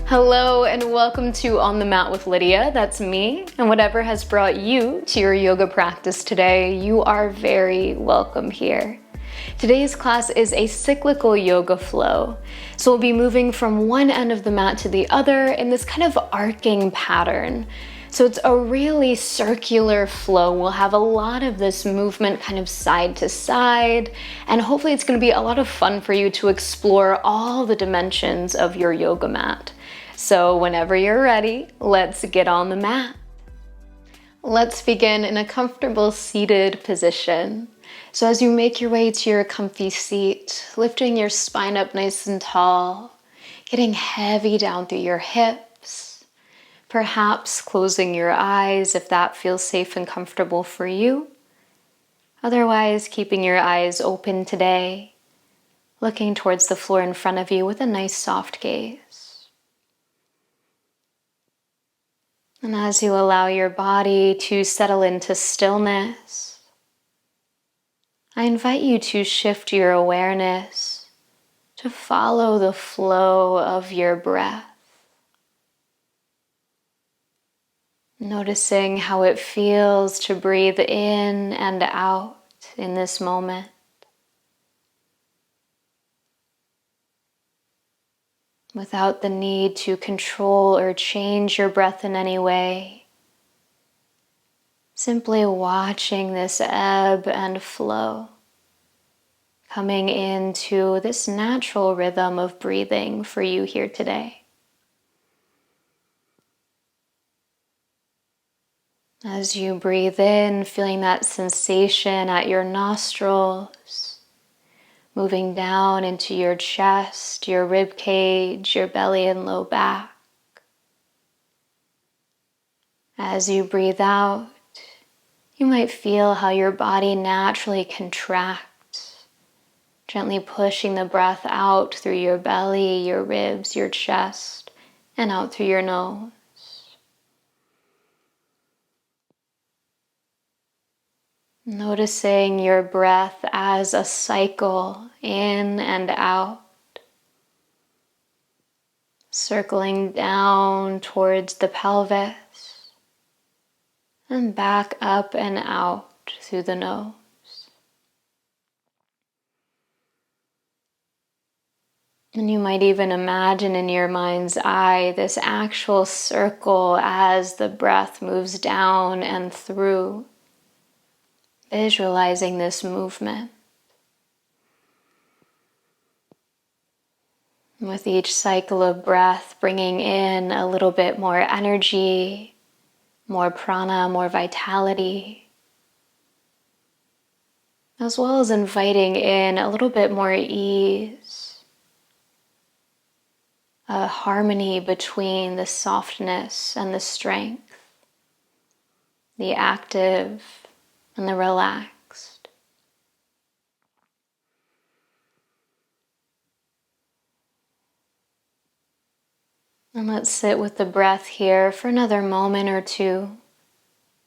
Hello and welcome to On the Mat with Lydia. That's me. And whatever has brought you to your yoga practice today, you are very welcome here. Today's class is a cyclical yoga flow. So we'll be moving from one end of the mat to the other in this kind of arcing pattern. So it's a really circular flow. We'll have a lot of this movement kind of side to side, and hopefully it's going to be a lot of fun for you to explore all the dimensions of your yoga mat. So whenever you're ready, let's get on the mat. Let's begin in a comfortable seated position. So as you make your way to your comfy seat, lifting your spine up nice and tall, getting heavy down through your hips, perhaps closing your eyes if that feels safe and comfortable for you. Otherwise, keeping your eyes open today, looking towards the floor in front of you with a nice soft gaze. And as you allow your body to settle into stillness, I invite you to shift your awareness to follow the flow of your breath. Noticing how it feels to breathe in and out in this moment. Without the need to control or change your breath in any way. Simply watching this ebb and flow, coming into this natural rhythm of breathing for you here today. As you breathe in, feeling that sensation at your nostrils, moving down into your chest, your rib cage, your belly and low back. As you breathe out, you might feel how your body naturally contracts, gently pushing the breath out through your belly, your ribs, your chest, and out through your nose. Noticing your breath as a cycle in and out, circling down towards the pelvis and back up and out through the nose. And you might even imagine in your mind's eye this actual circle as the breath moves down and through. Visualizing this movement. With each cycle of breath, bringing in a little bit more energy, more prana, more vitality, as well as inviting in a little bit more ease, a harmony between the softness and the strength, the active and the relaxed. And let's sit with the breath here for another moment or two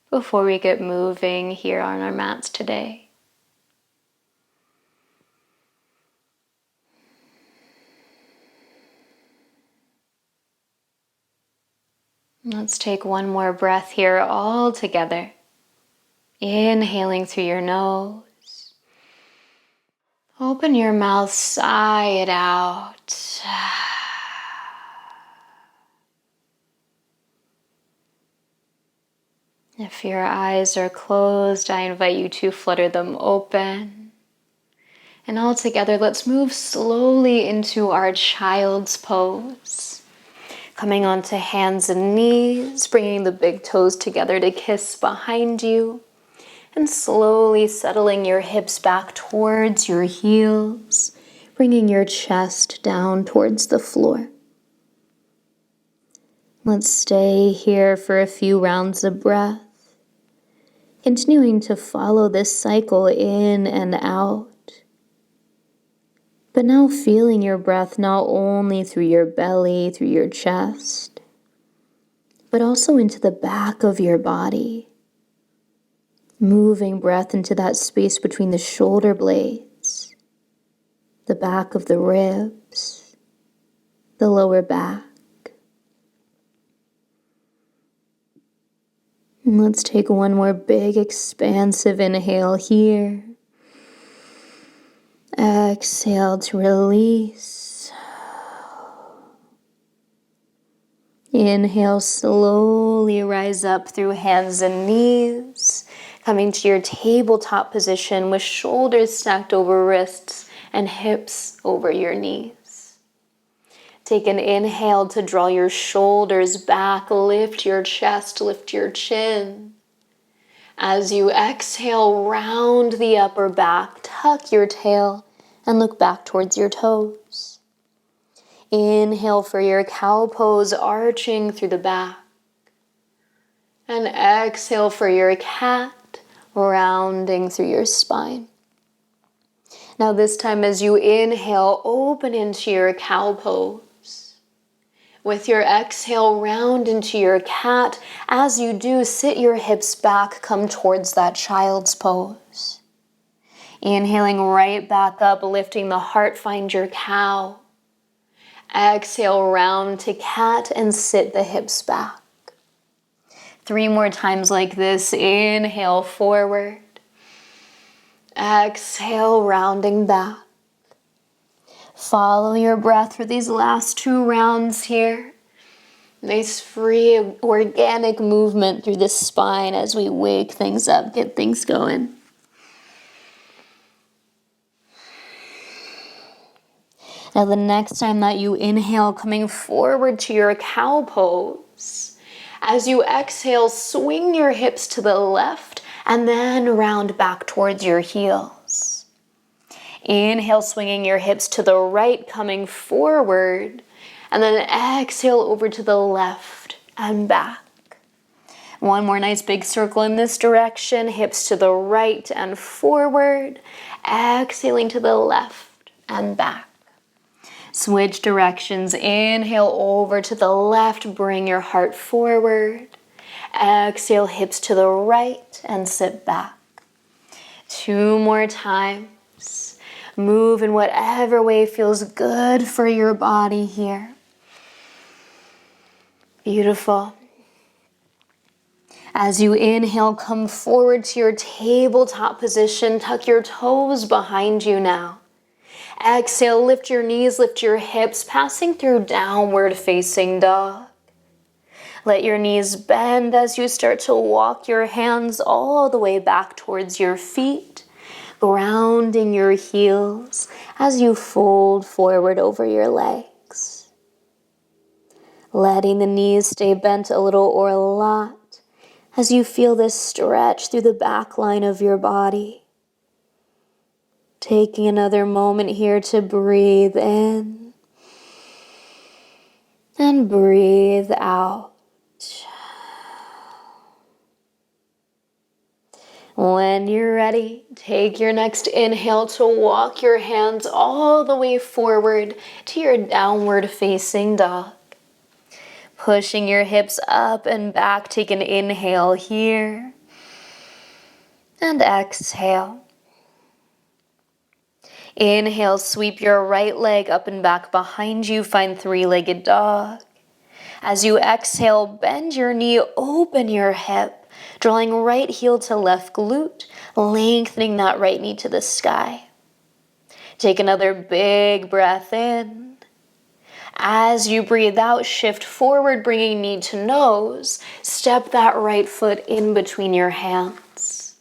before we get moving here on our mats today. Let's take one more breath here all together. Inhaling through your nose. Open your mouth, sigh it out. If your eyes are closed, I invite you to flutter them open. And all together, let's move slowly into our child's pose. Coming onto hands and knees, bringing the big toes together to kiss behind you. And slowly settling your hips back towards your heels, bringing your chest down towards the floor. Let's stay here for a few rounds of breath, continuing to follow this cycle in and out. But now feeling your breath not only through your belly, through your chest, but also into the back of your body. Moving breath into that space between the shoulder blades, the back of the ribs, the lower back. And let's take one more big expansive inhale here. Exhale to release. Inhale, slowly rise up through hands and knees, coming to your tabletop position with shoulders stacked over wrists and hips over your knees. Take an inhale to draw your shoulders back, lift your chest, lift your chin. As you exhale, round the upper back, tuck your tail, and look back towards your toes. Inhale for your cow pose, arching through the back. And exhale for your cat, rounding through your spine. Now this time as you inhale, open into your cow pose. With your exhale, round into your cat. As you do, sit your hips back, come towards that child's pose. Inhaling right back up, lifting the heart, find your cow. Exhale, round to cat and sit the hips back. 3 more times like this. Inhale, forward. Exhale, rounding back. Follow your breath for these last 2 rounds here. Nice free organic movement through the spine as we wake things up, get things going. Now the next time that you inhale, coming forward to your cow pose. As you exhale, swing your hips to the left and then round back towards your heels. Inhale, swinging your hips to the right, coming forward, and then exhale over to the left and back. One more nice big circle in this direction, hips to the right and forward, exhaling to the left and back. Switch directions. Inhale over to the left, bring your heart forward. Exhale, hips to the right and sit back. 2 more times. Move in whatever way feels good for your body here. Beautiful. As you inhale, come forward to your tabletop position. Tuck your toes behind you now. Exhale, lift your knees, lift your hips, passing through downward facing dog. Let your knees bend as you start to walk your hands all the way back towards your feet, grounding your heels as you fold forward over your legs. Letting the knees stay bent a little or a lot as you feel this stretch through the back line of your body. Taking another moment here to breathe in and breathe out. When you're ready, take your next inhale to walk your hands all the way forward to your downward facing dog. Pushing your hips up and back, take an inhale here and exhale. Inhale, sweep your right leg up and back behind you, find 3-legged dog. As you exhale, bend your knee, open your hip, drawing right heel to left glute, lengthening that right knee to the sky. Take another big breath in. As you breathe out, shift forward, bringing knee to nose. Step that right foot in between your hands.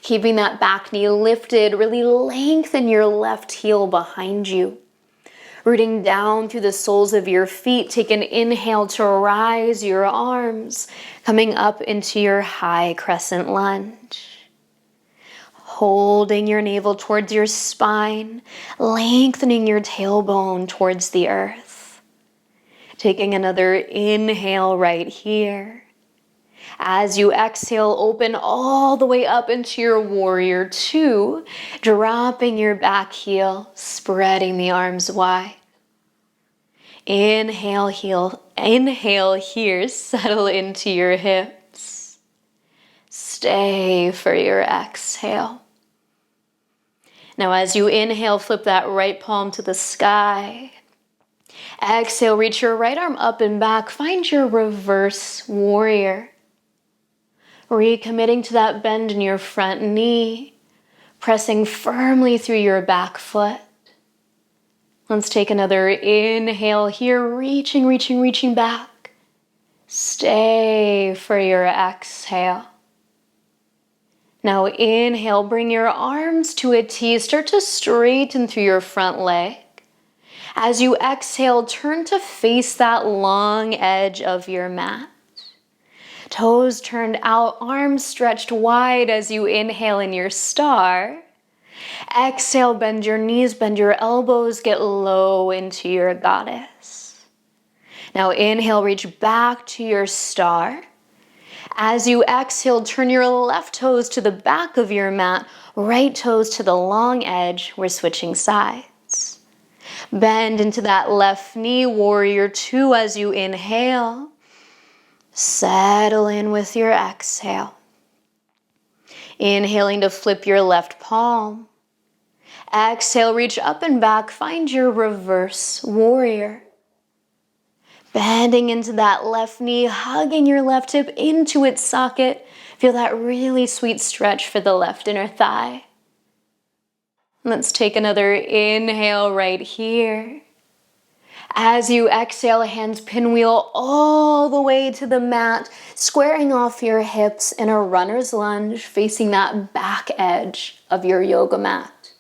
Keeping that back knee lifted, really lengthen your left heel behind you. Rooting down through the soles of your feet, take an inhale to rise your arms, coming up into your high crescent lunge. Holding your navel towards your spine, lengthening your tailbone towards the earth. Taking another inhale right here. As you exhale, open all the way up into your warrior 2, dropping your back heel, spreading the arms wide. Inhale here, settle into your hips. Stay for your exhale. Now as you inhale, flip that right palm to the sky. Exhale, reach your right arm up and back. Find your reverse warrior. Recommitting to that bend in your front knee, pressing firmly through your back foot. Let's take another inhale here, reaching back. Stay for your exhale. Now inhale, bring your arms to a T. Start to straighten through your front leg. As you exhale, turn to face that long edge of your mat. Toes turned out, arms stretched wide as you inhale in your star. Exhale, bend your knees, bend your elbows, get low into your goddess. Now inhale, reach back to your star. As you exhale, turn your left toes to the back of your mat, right toes to the long edge. We're switching sides. Bend into that left knee, warrior two as you inhale. Settle in with your exhale. Inhaling to flip your left palm. Exhale, reach up and back, find your reverse warrior. Bending into that left knee, hugging your left hip into its socket. Feel that really sweet stretch for the left inner thigh. Let's take another inhale right here. As you exhale, hands pinwheel all the way to the mat, squaring off your hips in a runner's lunge, facing that back edge of your yoga mat.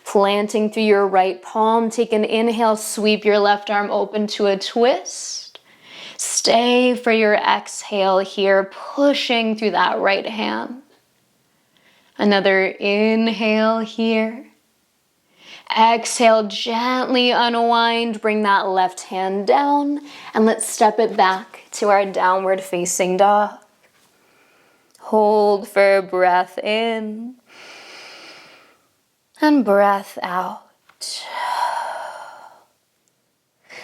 Planting through your right palm, take an inhale, sweep your left arm open to a twist. Stay for your exhale here, pushing through that right hand. Another inhale here. Exhale, gently unwind, bring that left hand down, and let's step it back to our downward facing dog. Hold for a breath in and breath out.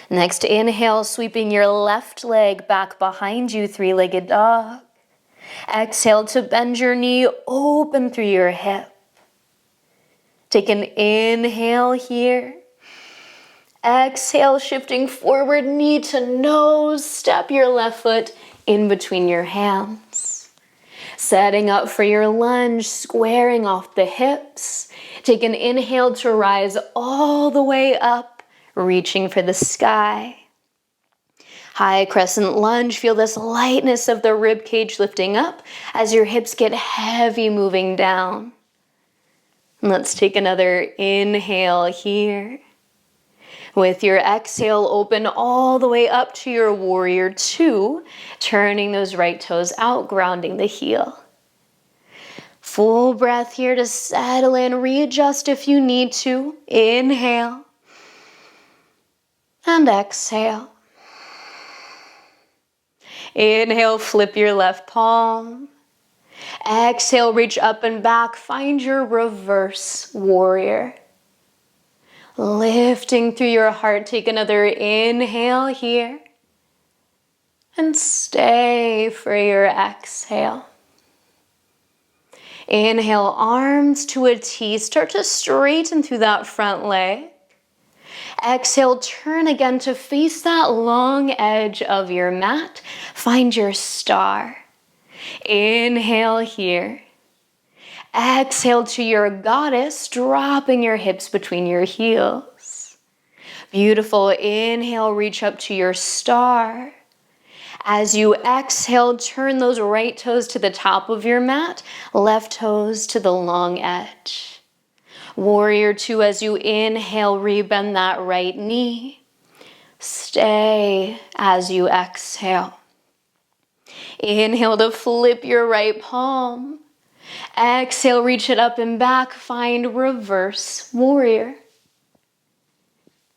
Next inhale, sweeping your left leg back behind you, three-legged dog. Exhale to bend your knee, open through your hip. Take an inhale here. Exhale, shifting forward, knee to nose. Step your left foot in between your hands. Setting up for your lunge, squaring off the hips. Take an inhale to rise all the way up, reaching for the sky. High crescent lunge, feel this lightness of the rib cage lifting up as your hips get heavy moving down. Let's take another inhale here. With your exhale, open all the way up to your warrior two, turning those right toes out, grounding the heel. Full breath here to settle in, readjust if you need to. Inhale and exhale. Inhale, flip your left palm. Exhale, reach up and back, find your reverse warrior. Lifting through your heart, take another inhale here. And stay for your exhale. Inhale, arms to a T. Start to straighten through that front leg. Exhale, turn again to face that long edge of your mat. Find your star. Inhale here. Exhale to your goddess, dropping your hips between your heels. Beautiful. Inhale, reach up to your star. As you exhale, turn those right toes to the top of your mat, left toes to the long edge. Warrior two, as you inhale, rebend that right knee. Stay as you exhale. Inhale to flip your right palm. Exhale, reach it up and back, find reverse warrior.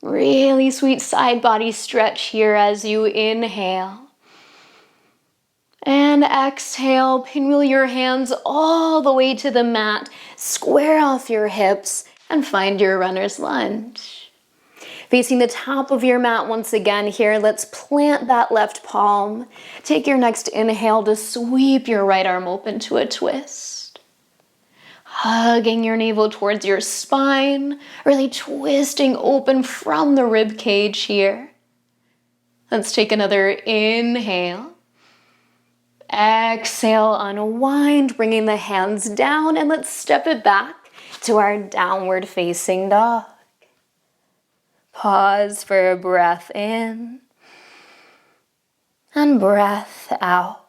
Really sweet side body stretch here as you inhale. And exhale, pinwheel your hands all the way to the mat, square off your hips, and find your runner's lunge. Facing the top of your mat once again here, let's plant that left palm. Take your next inhale to sweep your right arm open to a twist. Hugging your navel towards your spine, really twisting open from the rib cage here. Let's take another inhale. Exhale, unwind, bringing the hands down, and let's step it back to our downward facing dog. Pause for a breath in and breath out.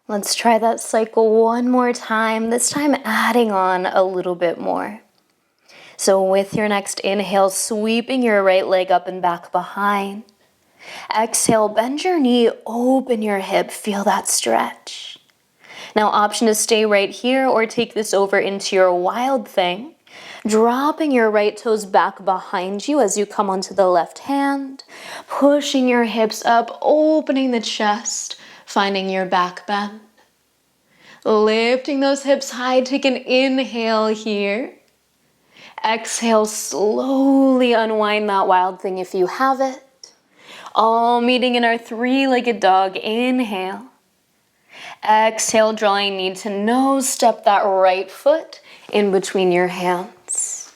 Let's try that cycle one more time, this time adding on a little bit more. So with your next inhale, sweeping your right leg up and back behind. Exhale, bend your knee, open your hip, feel that stretch. Now option to stay right here or take this over into your wild thing, dropping your right toes back behind you as you come onto the left hand, pushing your hips up, opening the chest, finding your back bend. Lifting those hips high, take an inhale here. Exhale, slowly unwind that wild thing if you have it. All meeting in our three-legged dog. Inhale. Exhale, drawing knee to nose. Step that right foot in between your hands.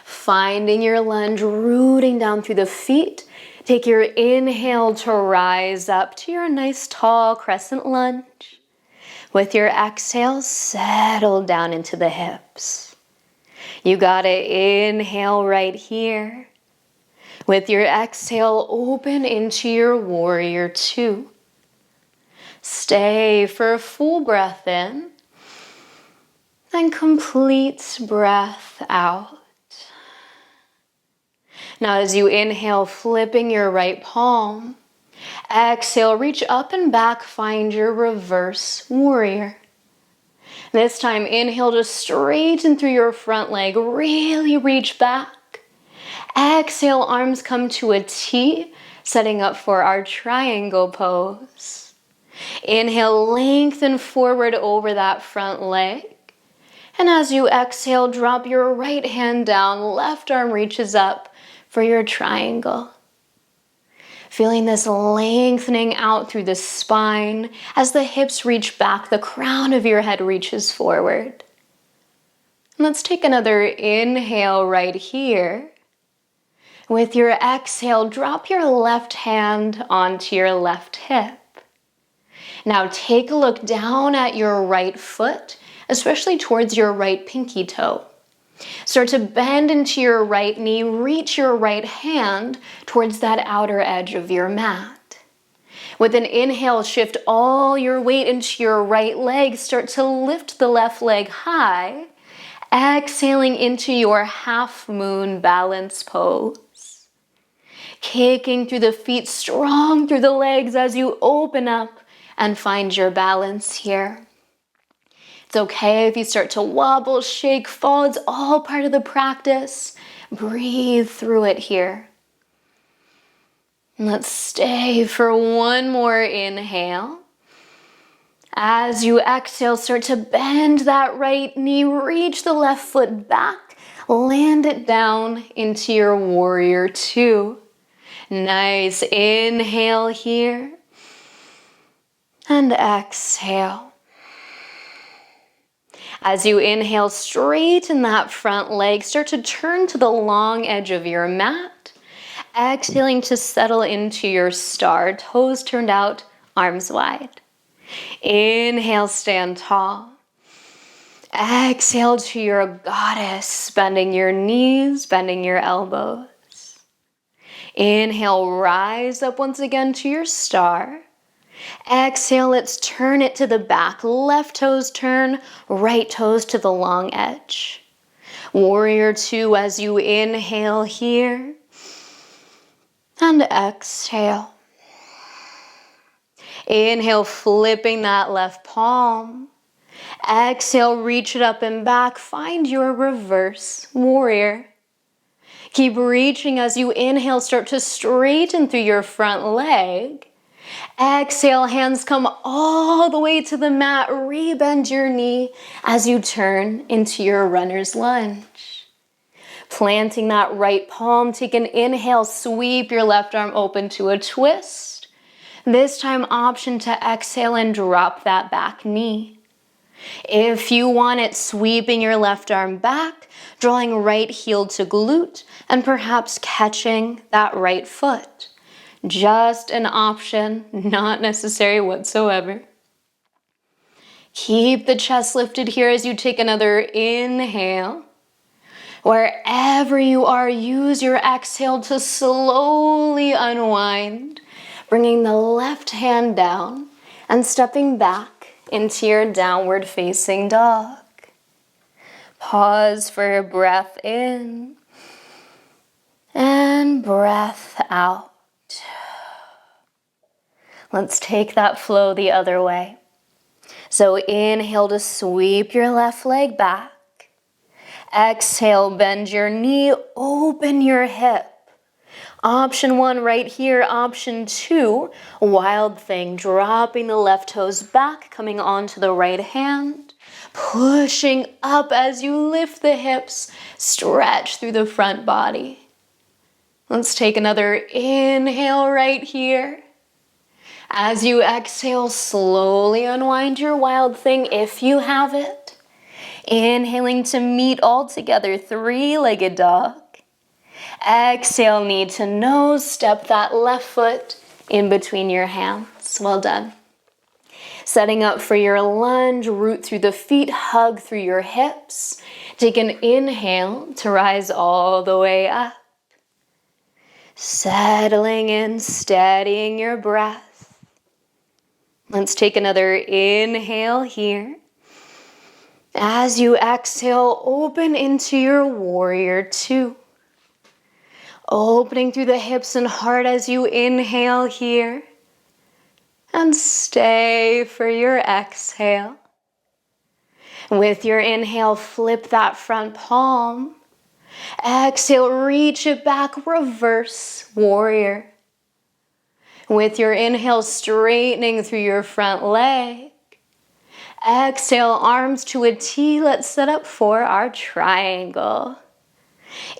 Finding your lunge, rooting down through the feet. Take your inhale to rise up to your nice tall crescent lunge. With your exhale, settle down into the hips. You got it. Inhale right here. With your exhale, open into your warrior two. Stay for a full breath in. Then complete breath out. Now as you inhale, flipping your right palm. Exhale, reach up and back, find your reverse warrior. This time, inhale to straighten through your front leg, really reach back. Exhale, arms come to a T, setting up for our triangle pose. Inhale, lengthen forward over that front leg. And as you exhale, drop your right hand down, left arm reaches up for your triangle. Feeling this lengthening out through the spine as the hips reach back, the crown of your head reaches forward. Let's take another inhale right here. With your exhale, drop your left hand onto your left hip. Now take a look down at your right foot, especially towards your right pinky toe. Start to bend into your right knee, reach your right hand towards that outer edge of your mat. With an inhale, shift all your weight into your right leg. Start to lift the left leg high, exhaling into your half moon balance pose. Kicking through the feet, strong through the legs as you open up and find your balance here. It's okay if you start to wobble, shake, fall. It's all part of the practice. Breathe through it here. And let's stay for one more inhale. As you exhale, start to bend that right knee, reach the left foot back, land it down into your warrior two. Nice. Inhale here. And exhale. As you inhale, straighten that front leg. Start to turn to the long edge of your mat. Exhaling to settle into your star. Toes turned out, arms wide. Inhale, stand tall. Exhale to your goddess, bending your knees, bending your elbows. Inhale, rise up once again to your star. Exhale, let's turn it to the back. Left toes turn, right toes to the long edge. Warrior two as you inhale here. And exhale. Inhale, flipping that left palm. Exhale, reach it up and back. Find your reverse warrior. Keep reaching as you inhale, start to straighten through your front leg. Exhale, hands come all the way to the mat. Rebend your knee as you turn into your runner's lunge. Planting that right palm, take an inhale, sweep your left arm open to a twist. This time, option to exhale and drop that back knee. If you want it, sweeping your left arm back, drawing right heel to glute, and perhaps catching that right foot. Just an option, not necessary whatsoever. Keep the chest lifted here as you take another inhale. Wherever you are, use your exhale to slowly unwind, bringing the left hand down and stepping back into your downward facing dog. Pause for a breath in and breath out. Let's take that flow the other way. So inhale to sweep your left leg back. Exhale, bend your knee, open your hip. Option 1 right here. Option 2, wild thing, dropping the left toes back, coming onto the right hand, pushing up as you lift the hips, stretch through the front body. Let's take another inhale right here. As you exhale, slowly unwind your wild thing if you have it. Inhaling to meet all together, three-legged dog. Exhale, knee to nose, step that left foot in between your hands. Well done. Setting up for your lunge, root through the feet, hug through your hips. Take an inhale to rise all the way up. Settling in, steadying your breath. Let's take another inhale here. As you exhale, open into your warrior 2. Opening through the hips and heart as you inhale here. And stay for your exhale. With your inhale, flip that front palm. Exhale, reach it back, reverse warrior. With your inhale, straightening through your front leg. Exhale, arms to a T. Let's set up for our triangle.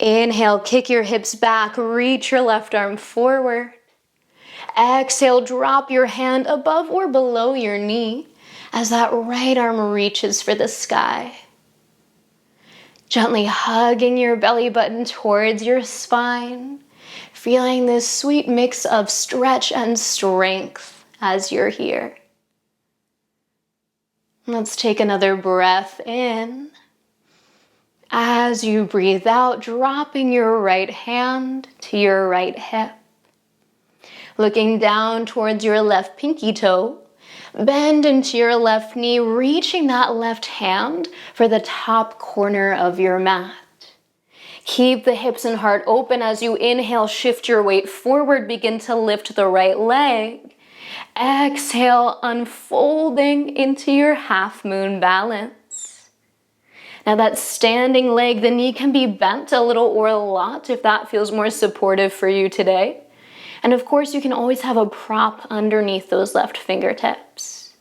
Inhale, kick your hips back, reach your left arm forward. Exhale, drop your hand above or below your knee as that right arm reaches for the sky. Gently hugging your belly button towards your spine, feeling this sweet mix of stretch and strength as you're here. Let's take another breath in. As you breathe out, dropping your right hand to your right hip. Looking down towards your left pinky toe, bend into your left knee, reaching that left hand for the top corner of your mat. Keep the hips and heart open as you inhale, shift your weight forward, begin to lift the right leg. Exhale, unfolding into your half moon balance. Now that standing leg, the knee can be bent a little or a lot if that feels more supportive for you today. And of course, you can always have a prop underneath those left fingertips.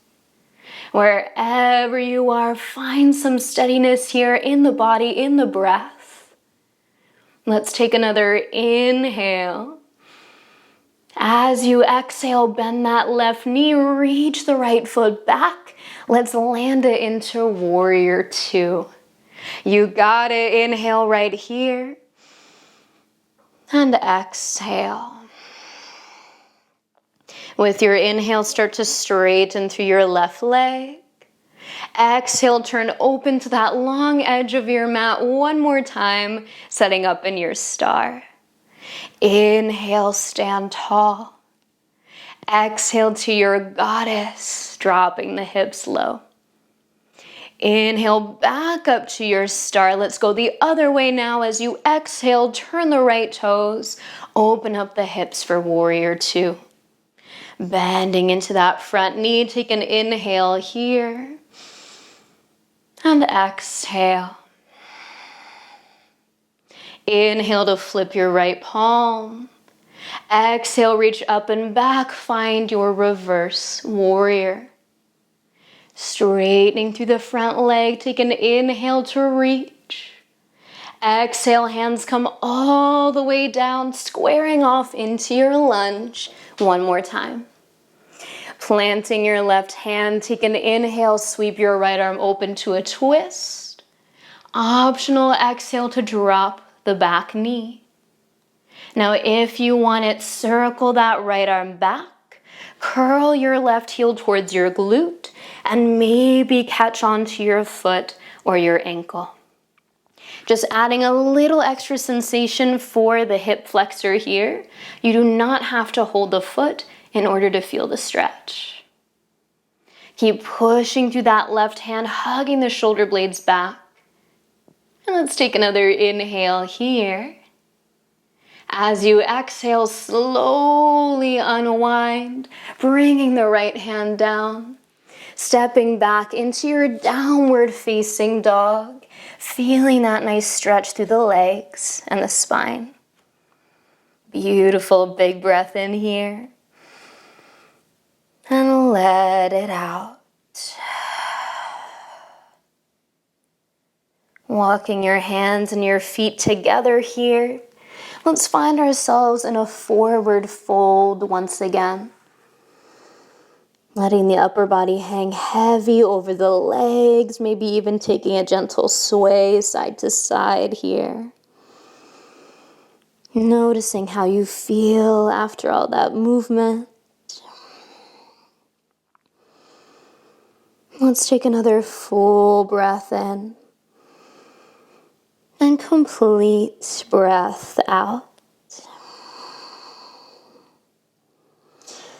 Wherever you are, find some steadiness here in the body, in the breath. Let's take another inhale. As you exhale, bend that left knee, reach the right foot back. Let's land it into warrior 2. You got it. Inhale right here. And exhale. With your inhale, start to straighten through your left leg. Exhale, turn open to that long edge of your mat one more time, setting up in your star. Inhale, stand tall. Exhale to your goddess, dropping the hips low. Inhale, back up to your star. Let's go the other way now. As you exhale, turn the right toes, open up the hips for warrior 2. Bending into that front knee, take an inhale here. And exhale. Inhale to flip your right palm. Exhale, reach up and back, find your reverse warrior. Straightening through the front leg, take an inhale to reach. Exhale, hands come all the way down, squaring off into your lunge. One more time. Planting your left hand, take an inhale, sweep your right arm open to a twist. Optional exhale to drop the back knee. Now, if you want it, circle that right arm back, curl your left heel towards your glute, and maybe catch onto your foot or your ankle. Just adding a little extra sensation for the hip flexor here. You do not have to hold the foot in order to feel the stretch. Keep pushing through that left hand, hugging the shoulder blades back. And let's take another inhale here. As you exhale, slowly unwind, bringing the right hand down, stepping back into your downward facing dog, feeling that nice stretch through the legs and the spine. Beautiful big breath in here. And let it out. Walking your hands and your feet together here. Let's find ourselves in a forward fold once again. Letting the upper body hang heavy over the legs, maybe even taking a gentle sway side to side here. Noticing how you feel after all that movement. Let's take another full breath in. And complete breath out.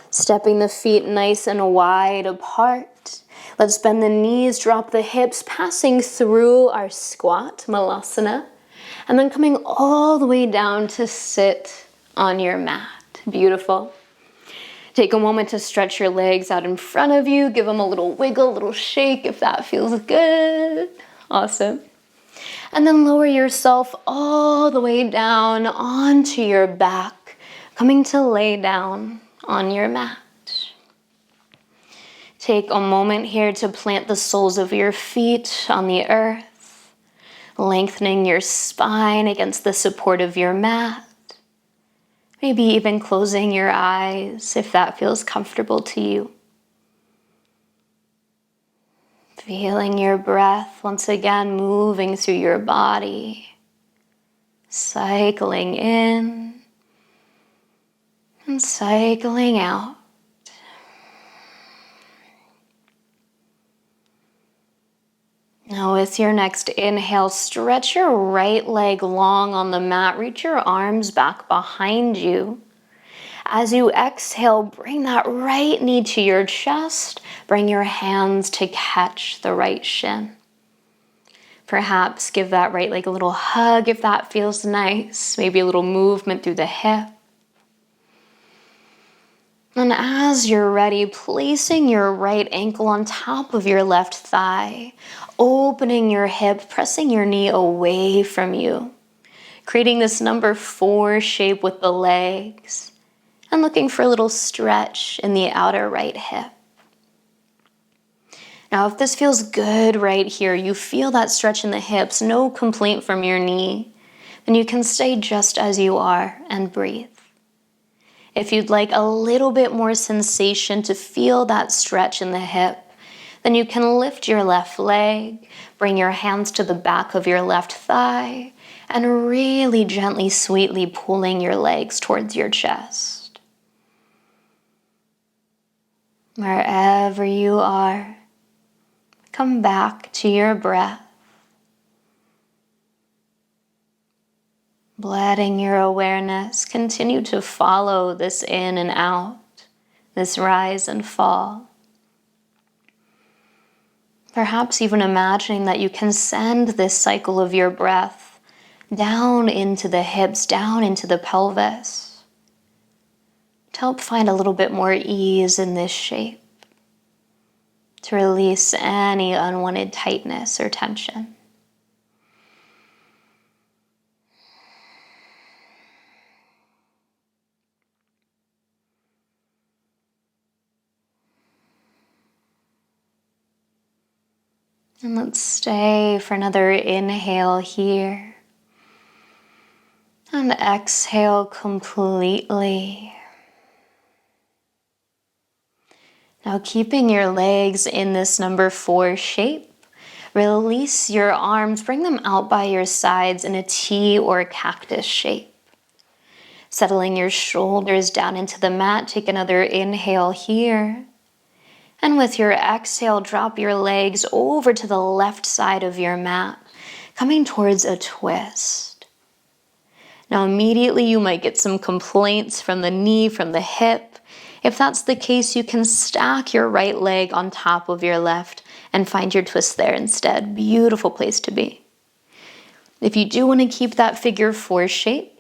Stepping the feet nice and wide apart. Let's bend the knees, drop the hips, passing through our squat, malasana, and then coming all the way down to sit on your mat. Beautiful. Take a moment to stretch your legs out in front of you. Give them a little wiggle, a little shake if that feels good. Awesome. And then lower yourself all the way down onto your back, coming to lay down on your mat. Take a moment here to plant the soles of your feet on the earth, lengthening your spine against the support of your mat. Maybe even closing your eyes if that feels comfortable to you. Feeling your breath once again moving through your body, cycling in and cycling out. Now with your next inhale, stretch your right leg long on the mat. Reach your arms back behind you. As you exhale, bring that right knee to your chest. Bring your hands to catch the right shin. Perhaps give that right leg a little hug if that feels nice. Maybe a little movement through the hip. And as you're ready, placing your right ankle on top of your left thigh, opening your hip, pressing your knee away from you, creating this number 4 shape with the legs, and looking for a little stretch in the outer right hip. Now, if this feels good right here, you feel that stretch in the hips, no complaint from your knee, then you can stay just as you are and breathe. If you'd like a little bit more sensation to feel that stretch in the hip, then you can lift your left leg, bring your hands to the back of your left thigh, and really gently, sweetly pulling your legs towards your chest. Wherever you are, come back to your breath. Letting your awareness continue to follow this in and out, this rise and fall. Perhaps even imagining that you can send this cycle of your breath down into the hips, down into the pelvis, to help find a little bit more ease in this shape, to release any unwanted tightness or tension. And let's stay for another inhale here. And exhale completely. Now keeping your legs in this number 4 shape, release your arms, bring them out by your sides in a T or a cactus shape. Settling your shoulders down into the mat, take another inhale here. And with your exhale, drop your legs over to the left side of your mat, coming towards a twist. Now immediately you might get some complaints from the knee, from the hip. If that's the case, you can stack your right leg on top of your left and find your twist there instead. Beautiful place to be. If you do want to keep that figure four shape,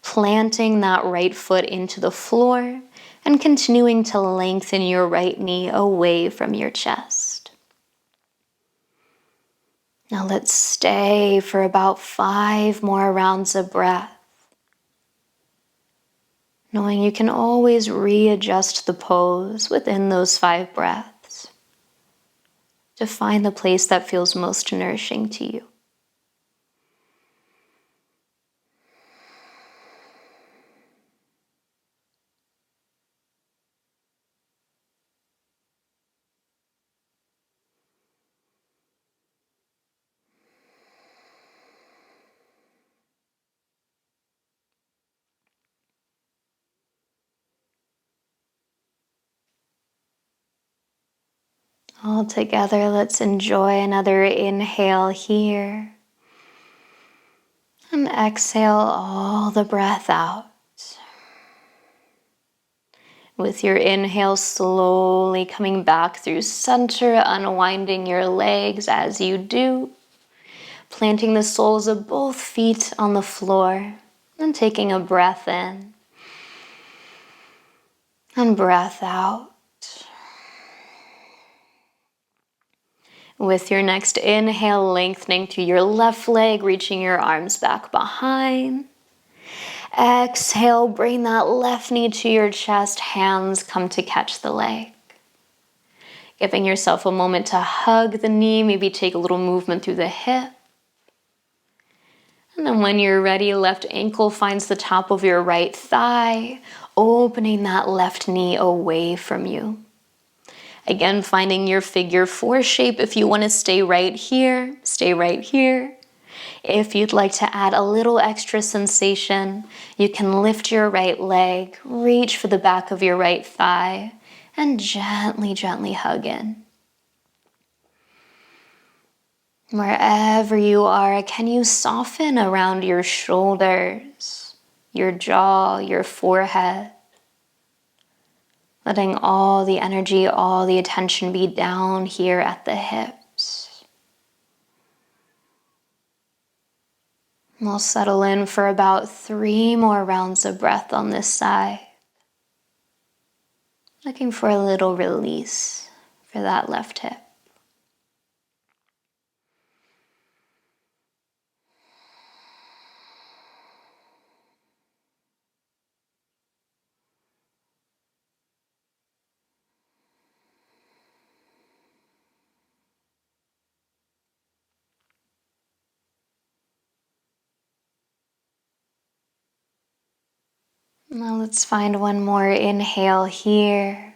planting that right foot into the floor and continuing to lengthen your right knee away from your chest. Now let's stay for about 5 more rounds of breath, knowing you can always readjust the pose within those 5 breaths to find the place that feels most nourishing to you. All together, let's enjoy another inhale here. And exhale all the breath out. With your inhale, slowly coming back through center, unwinding your legs as you do. Planting the soles of both feet on the floor and taking a breath in. And breath out. With your next inhale, lengthening through your left leg, reaching your arms back behind. Exhale, bring that left knee to your chest, hands come to catch the leg. Giving yourself a moment to hug the knee, maybe take a little movement through the hip. And then when you're ready, left ankle finds the top of your right thigh, opening that left knee away from you. Again, finding your figure four shape. If you want to stay right here, stay right here. If you'd like to add a little extra sensation, you can lift your right leg, reach for the back of your right thigh, and gently, gently hug in. Wherever you are, can you soften around your shoulders, your jaw, your forehead? Letting all the energy, all the attention be down here at the hips. We'll settle in for about 3 more rounds of breath on this side. Looking for a little release for that left hip. Now let's find one more inhale here.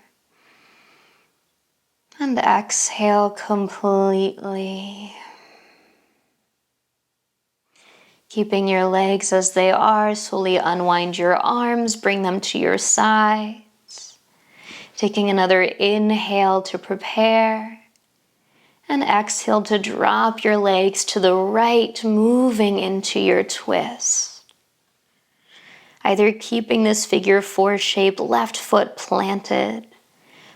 And exhale completely. Keeping your legs as they are, slowly unwind your arms, bring them to your sides. Taking another inhale to prepare. And exhale to drop your legs to the right, moving into your twist. Either keeping this figure four shape, left foot planted,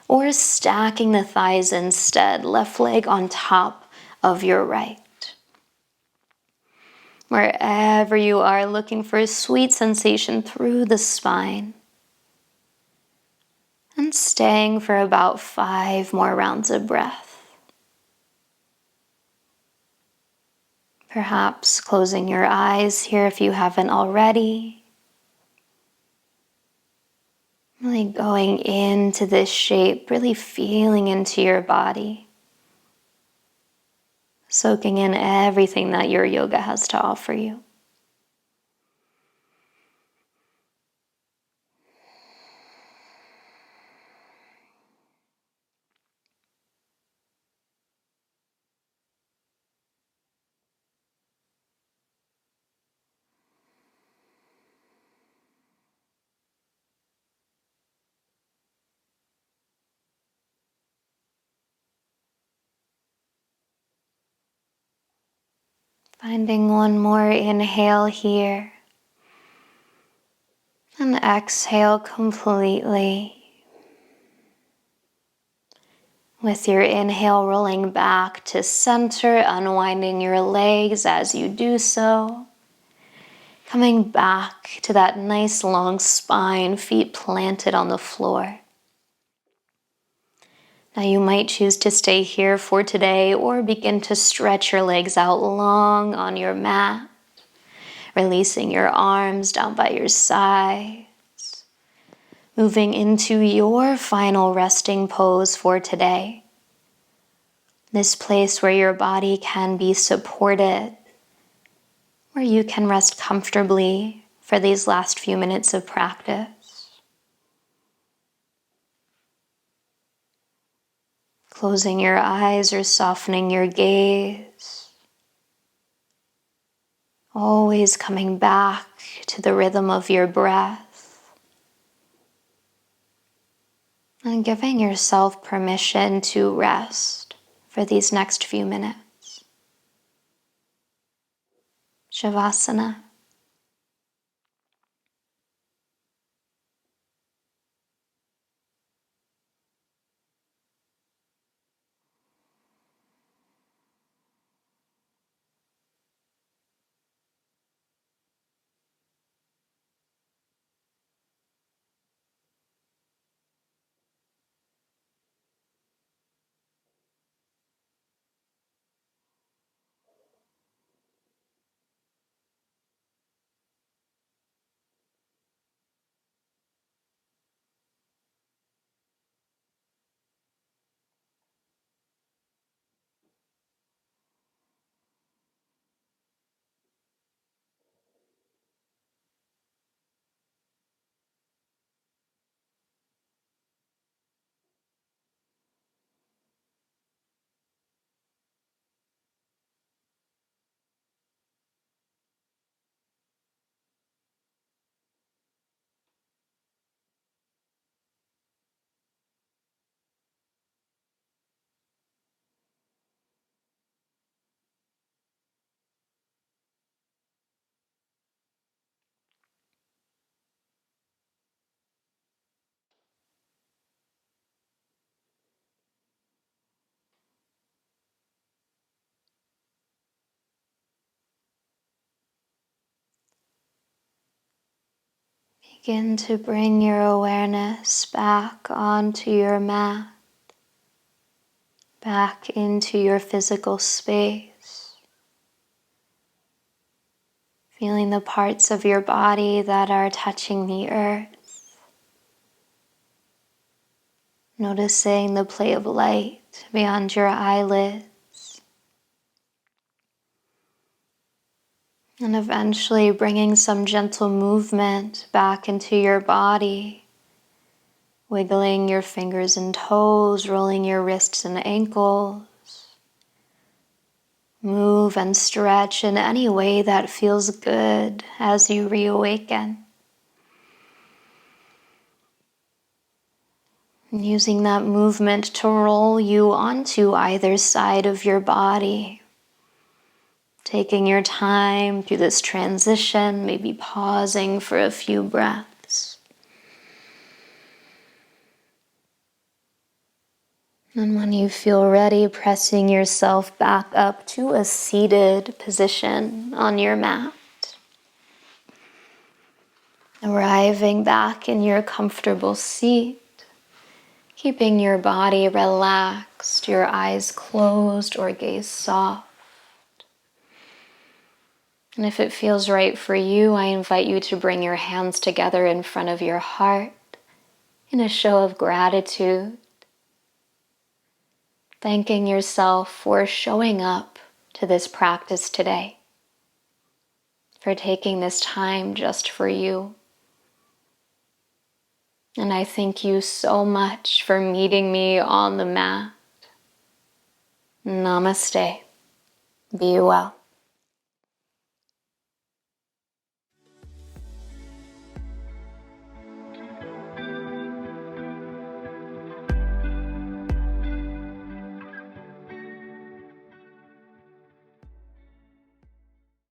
or stacking the thighs instead, left leg on top of your right. Wherever you are, looking for a sweet sensation through the spine. And staying for about 5 more rounds of breath. Perhaps closing your eyes here if you haven't already. Really going into this shape, really feeling into your body. Soaking in everything that your yoga has to offer you. Finding one more inhale here. And exhale completely. With your inhale, rolling back to center, unwinding your legs as you do so. Coming back to that nice long spine, feet planted on the floor. Now you might choose to stay here for today or begin to stretch your legs out long on your mat, releasing your arms down by your sides, moving into your final resting pose for today. This place where your body can be supported, where you can rest comfortably for these last few minutes of practice. Closing your eyes or softening your gaze. Always coming back to the rhythm of your breath. And giving yourself permission to rest for these next few minutes. Shavasana. Begin to bring your awareness back onto your mat, back into your physical space. Feeling the parts of your body that are touching the earth. Noticing the play of light beyond your eyelids. And eventually bringing some gentle movement back into your body. Wiggling your fingers and toes, rolling your wrists and ankles. Move and stretch in any way that feels good as you reawaken. Using that movement to roll you onto either side of your body. Taking your time through this transition, maybe pausing for a few breaths. And when you feel ready, pressing yourself back up to a seated position on your mat. Arriving back in your comfortable seat, keeping your body relaxed, your eyes closed or gaze soft. And if it feels right for you, I invite you to bring your hands together in front of your heart in a show of gratitude, thanking yourself for showing up to this practice today, for taking this time just for you. And I thank you so much for meeting me on the mat. Namaste. Be well.